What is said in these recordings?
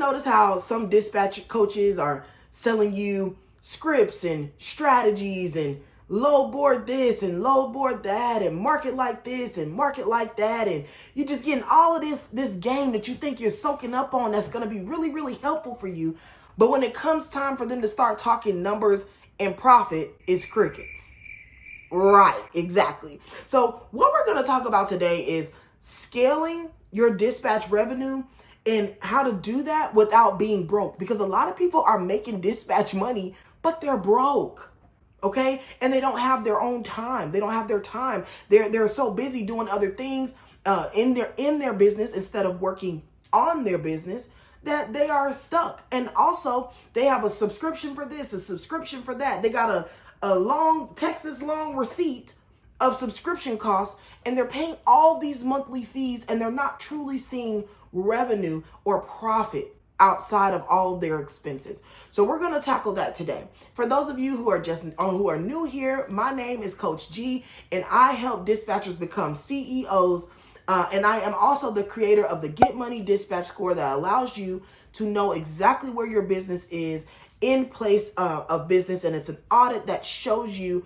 notice how some dispatch coaches are selling you scripts and strategies and load board this and load board that and market like this and market like that, and you're just getting all of this game that you think you're soaking up on that's going to be really, really helpful for you. But when it comes time for them to start talking numbers and profit, it's crickets. Right, exactly. So what we're going to talk about today is scaling your dispatch revenue and how to do that without being broke, because a lot of people are making dispatch money, but they're broke. Okay. And they don't have their own time. They don't have their time. They're so busy doing other things in their business instead of working on their business that they are stuck. And also they have a subscription for this, a subscription for that. They got a long Texas long receipt of subscription costs, and they're paying all these monthly fees, and they're not truly seeing revenue or profit outside of all of their expenses. So we're going to tackle that today. For those of you who are new here, my name is Coach G, and I help dispatchers become CEOs. And I am also the creator of the Get Money Dispatch Score that allows you to know exactly where your business is in place of business. And it's an audit that shows you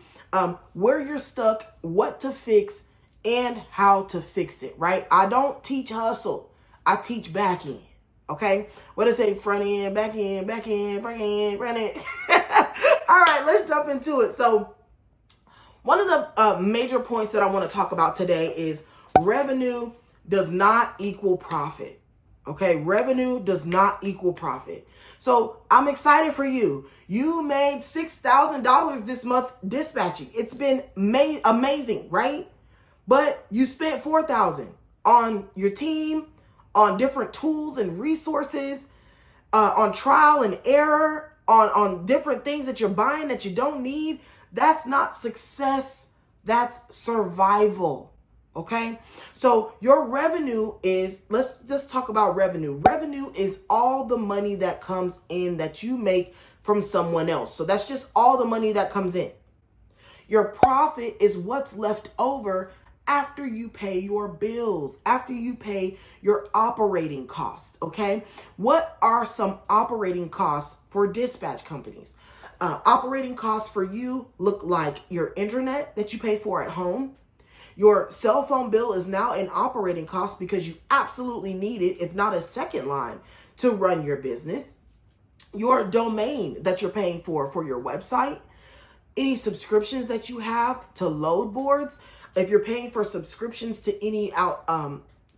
where you're stuck, what to fix, and how to fix it, right? I don't teach hustle. I teach back end. Okay, what is it? Front end, back end, front end. All right, let's jump into it. So one of the major points that I want to talk about today is revenue does not equal profit. Okay, revenue does not equal profit. So I'm excited for you. You made $6,000 this month dispatching. It's been amazing, right? But you spent $4,000 on your team, on different tools and resources, on trial and error, on different things that you're buying that you don't need. That's not success. That's survival. Okay. So your revenue is, let's just talk about revenue. Revenue is all the money that comes in that you make from someone else. So that's just all the money that comes in. Your profit is what's left over after you pay your bills, after you pay your operating costs, okay? What are some operating costs for dispatch companies? Operating costs for you look like your internet that you pay for at home. Your cell phone bill is now an operating cost because you absolutely need it, if not a second line, to run your business. Your domain that you're paying for your website, any subscriptions that you have to load boards. If you're paying for subscriptions to any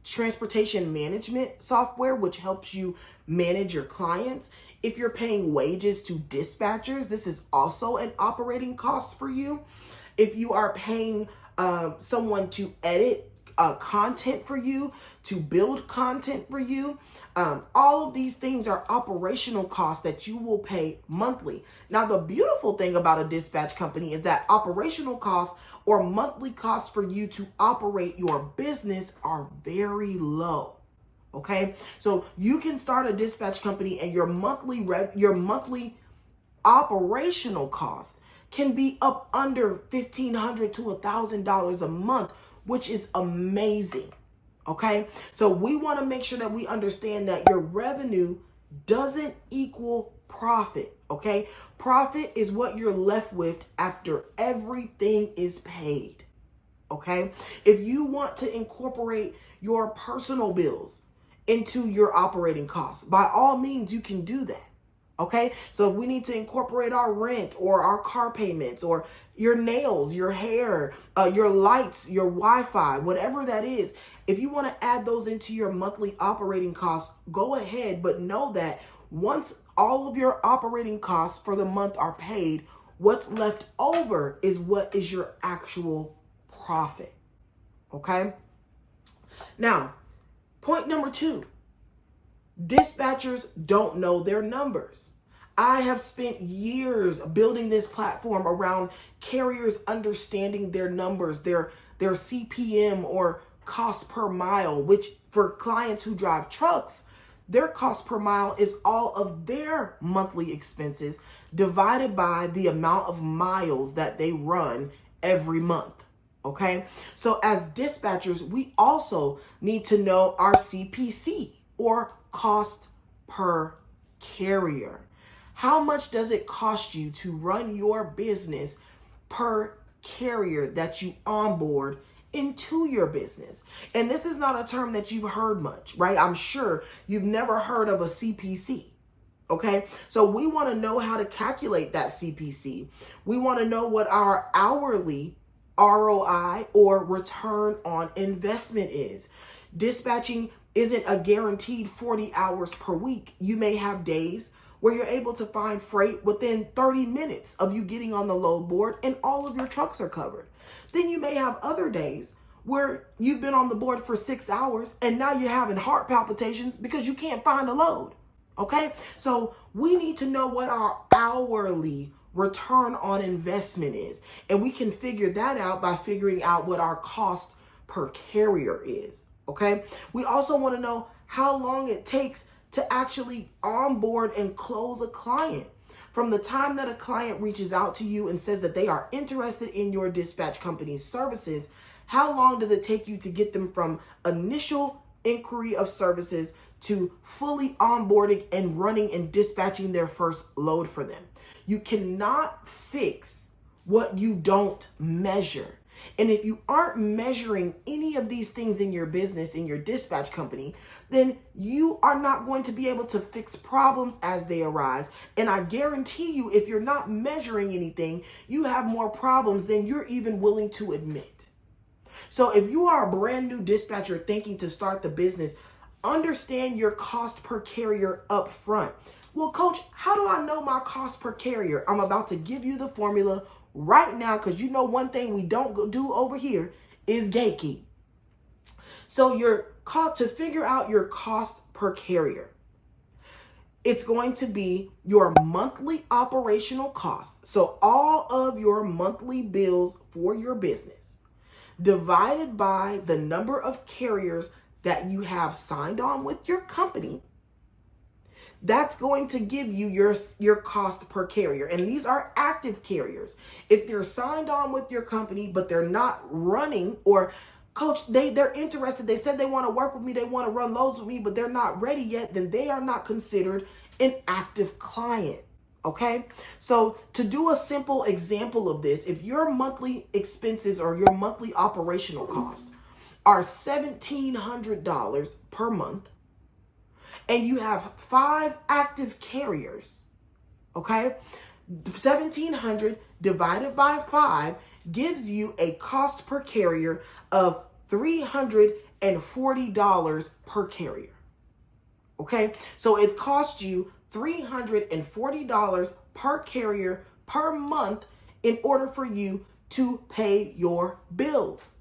transportation management software, which helps you manage your clients. If you're paying wages to dispatchers, this is also an operating cost for you. If you are paying someone to edit content for you, to build content for you, all of these things are operational costs that you will pay monthly. Now, the beautiful thing about a dispatch company is that operational costs or monthly costs for you to operate your business are very low. Okay, so you can start a dispatch company and your monthly operational cost can be up under $1,500 to $1,000 a month, which is amazing. Okay, so we want to make sure that we understand that your revenue doesn't equal profit. Okay, profit is what you're left with after everything is paid. Okay, if you want to incorporate your personal bills into your operating costs, by all means, you can do that. Okay, so if we need to incorporate our rent or our car payments or your nails, your hair, your lights, your Wi-Fi, whatever that is, if you want to add those into your monthly operating costs, go ahead. But know that once all of your operating costs for the month are paid, what's left over is what is your actual profit. Okay. Now, point number 2, dispatchers don't know their numbers. I have spent years building this platform around carriers understanding their numbers, their CPM or cost per mile, which for clients who drive trucks, their cost per mile is all of their monthly expenses divided by the amount of miles that they run every month. Okay, so as dispatchers, we also need to know our CPC or cost per carrier. How much does it cost you to run your business per carrier that you onboard into your business? And this is not a term that you've heard much, right? I'm sure you've never heard of a CPC. Okay, so we want to know how to calculate that CPC. We want to know what our hourly ROI or return on investment is. Dispatching isn't a guaranteed 40 hours per week. You may have days where you're able to find freight within 30 minutes of you getting on the load board and all of your trucks are covered. Then you may have other days where you've been on the board for 6 hours and now you're having heart palpitations because you can't find a load. Okay, so we need to know what our hourly return on investment is. And we can figure that out by figuring out what our cost per carrier is. Okay, we also want to know how long it takes to actually onboard and close a client. From the time that a client reaches out to you and says that they are interested in your dispatch company's services, how long does it take you to get them from initial inquiry of services to fully onboarding and running and dispatching their first load for them? You cannot fix what you don't measure. And if you aren't measuring any of these things in your business, in your dispatch company, then you are not going to be able to fix problems as they arise. And I guarantee you, if you're not measuring anything, you have more problems than you're even willing to admit. So if you are a brand new dispatcher thinking to start the business, understand your cost per carrier up front. Well, coach, how do I know my cost per carrier? I'm about to give you the formula right now, because you know one thing we don't do over here is gatekeep. So to figure out your cost per carrier, it's going to be your monthly operational cost. So all of your monthly bills for your business divided by the number of carriers that you have signed on with your company. That's going to give you your cost per carrier. And these are active carriers. If they're signed on with your company, but they're not running, or coach, they're interested, they said they want to work with me, they want to run loads with me, but they're not ready yet, then they are not considered an active client. Okay, so to do a simple example of this, if your monthly expenses or your monthly operational cost are $1,700 per month, and you have 5 active carriers, okay, 1,700 divided by 5 gives you a cost per carrier of $340 per carrier. Okay, so it costs you $340 per carrier per month in order for you to pay your bills.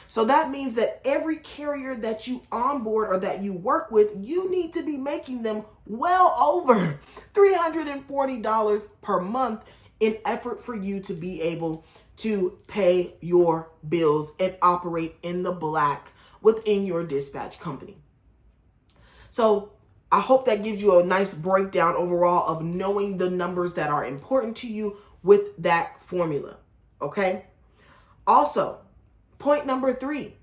So that means that every carrier that you onboard or that you work with, you need to be making them well over $340 per month in effort for you to be able to pay your bills and operate in the black within your dispatch company. So I hope that gives you a nice breakdown overall of knowing the numbers that are important to you with that formula. Okay. Also, point number 3,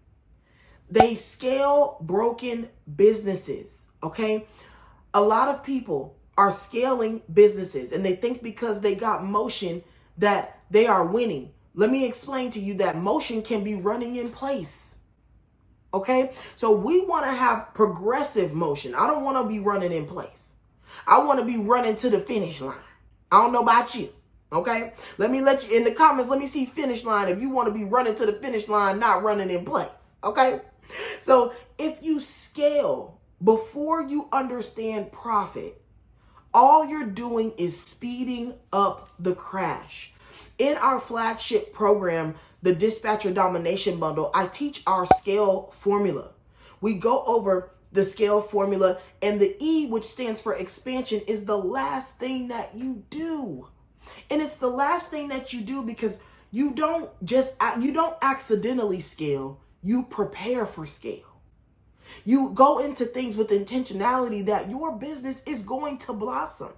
they scale broken businesses. Okay. A lot of people are scaling businesses and they think because they got motion that they are winning. Let me explain to you that motion can be running in place. Okay, so we want to have progressive motion. I don't want to be running in place. I want to be running to the finish line. I don't know about you. Okay, let you in the comments. Let me see finish line if you want to be running to the finish line, not running in place. Okay, so if you scale before you understand profit, all you're doing is speeding up the crash. In our flagship program, the Dispatcher Domination Bundle, I teach our scale formula. We go over the scale formula, and the E, which stands for expansion, is the last thing that you do. And it's the last thing that you do because you don't accidentally scale, you prepare for scale. You go into things with intentionality that your business is going to blossom.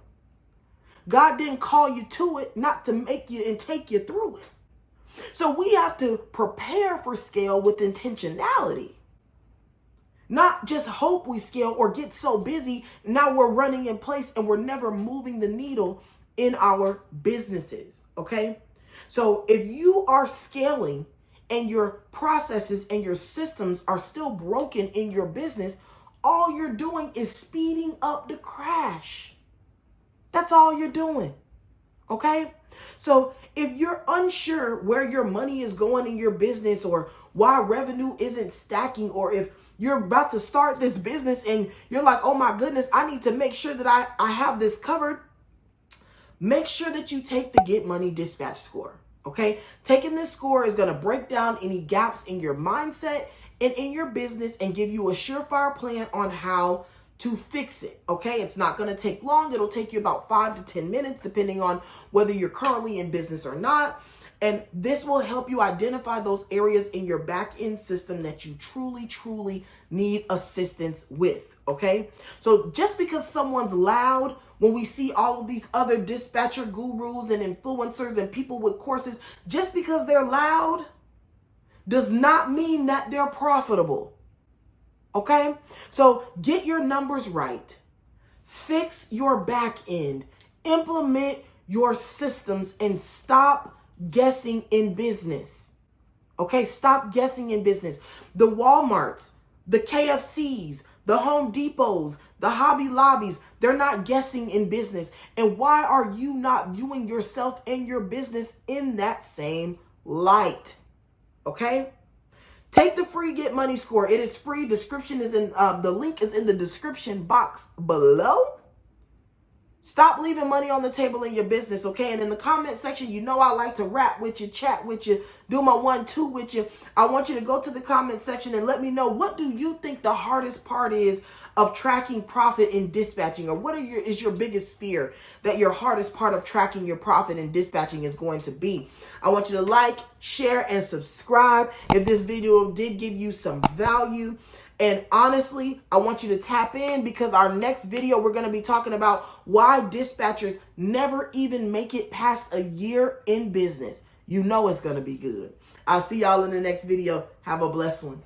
God didn't call you to it, not to make you and take you through it. So we have to prepare for scale with intentionality. Not just hope we scale or get so busy. Now we're running in place and we're never moving the needle in our businesses. Okay. So if you are scaling and your processes and your systems are still broken in your business, all you're doing is speeding up the crash. That's all you're doing. Okay. So if you're unsure where your money is going in your business, or why revenue isn't stacking, or if you're about to start this business and you're like, oh my goodness, I need to make sure that I have this covered, make sure that you take the Get Money Dispatch score. Okay. Taking this score is going to break down any gaps in your mindset and in your business and give you a surefire plan on how to fix it. Okay. It's not going to take long. It'll take you about 5 to 10 minutes, depending on whether you're currently in business or not. And this will help you identify those areas in your back end system that you truly need assistance with. Okay. So just because someone's loud, when we see all of these other dispatcher gurus and influencers and people with courses, just because they're loud does not mean that they're profitable. Okay. So get your numbers right. Fix your back end. Implement your systems and stop guessing in business. Okay, stop guessing in business. The Walmarts, the KFCs, the Home Depots, the Hobby Lobbies, they're not guessing in business. And why are you not viewing yourself and your business in that same light? Okay? Take the free Get Money score. It is free. Description is in the link is in the description box below. Stop leaving money on the table in your business, okay? And in the comment section, you know I like to rap with you, chat with you, do my 1-2 with you. I want you to go to the comment section and let me know, what do you think the hardest part is of tracking profit in dispatching? Or what is your biggest fear that your hardest part of tracking your profit in dispatching is going to be? I want you to like, share, and subscribe if this video did give you some value. And honestly, I want you to tap in, because our next video, we're going to be talking about why dispatchers never even make it past a year in business. You know it's going to be good. I'll see y'all in the next video. Have a blessed one.